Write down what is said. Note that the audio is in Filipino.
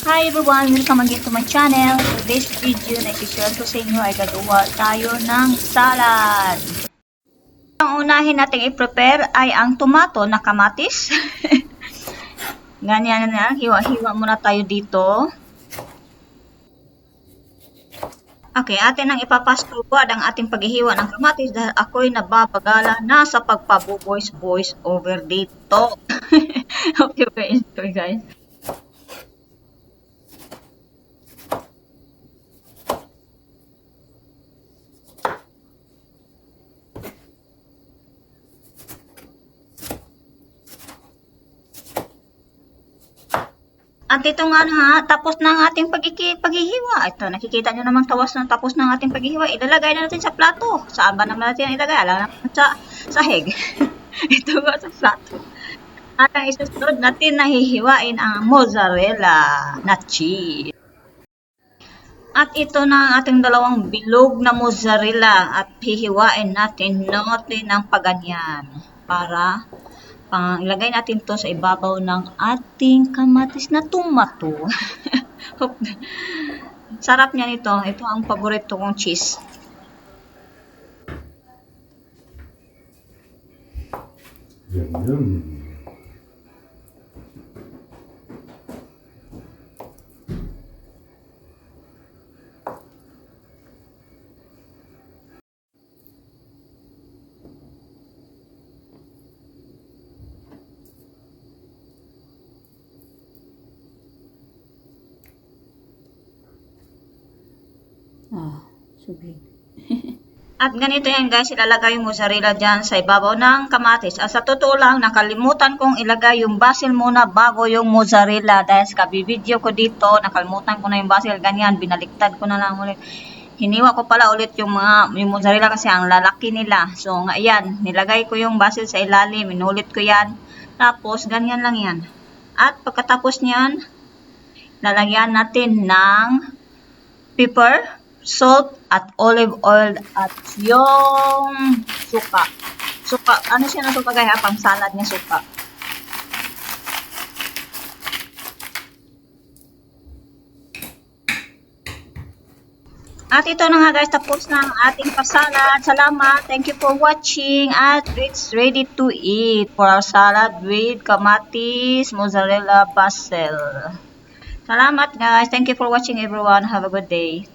Hi everyone! Welcome again to my channel. Today's video na i-share ko sa inyo ay gagawa tayo ng salad. Ang unahin natin i-prepare ay ang tomato na kamatis. Ganyan na, hiwa-hiwa muna tayo dito. Okay, atin ang ipapaskuad ang ating paghihiwa ng kamatis dahil ako'y nababagala na sa pagpabuboys over dito. Okay, enjoy guys. At ito nga na, tapos na ang ating paghihiwa. Ito, nakikita nyo namang tapos na ang ating paghihiwa. Ilalagay na natin sa plato. Saan ba naman natin ilagay? Alam naman sa sahig. Ito nga sa plato. At ang isusunod natin na hihiwain ang mozzarella na cheese. At ito na ang ating dalawang bilog na mozzarella. At hihiwain natin ng paganyan. Para ilagay natin to sa ibabaw ng ating kamatis na tomato. Sarap niya nito. Ito ang paborito kong cheese. Yum. Subig. At ganito yan guys, ilalagay yung mozzarella dyan sa ibabaw ng kamatis. At sa totoo lang, nakalimutan kong ilagay yung basil muna bago yung mozzarella. Dahil sa kabibideo ko dito, nakalimutan ko na yung basil, ganyan, binaliktad ko na lang ulit. Hiniwa ko pala ulit yung mozzarella kasi ang lalaki nila. So, ayan, nilagay ko yung basil sa ilalim, inulit ko yan. Tapos, ganyan lang yan. At pagkatapos niyan, lalagyan natin ng pepper, salt, at olive oil, at yung suka. Suka, ano siya na suka kaya? Pang salad niya suka. At ito na nga guys, tapos na ang ating pasalad. Salamat, thank you for watching. At it's ready to eat for our salad with kamatis, mozzarella, basil. Salamat guys, thank you for watching everyone. Have a good day.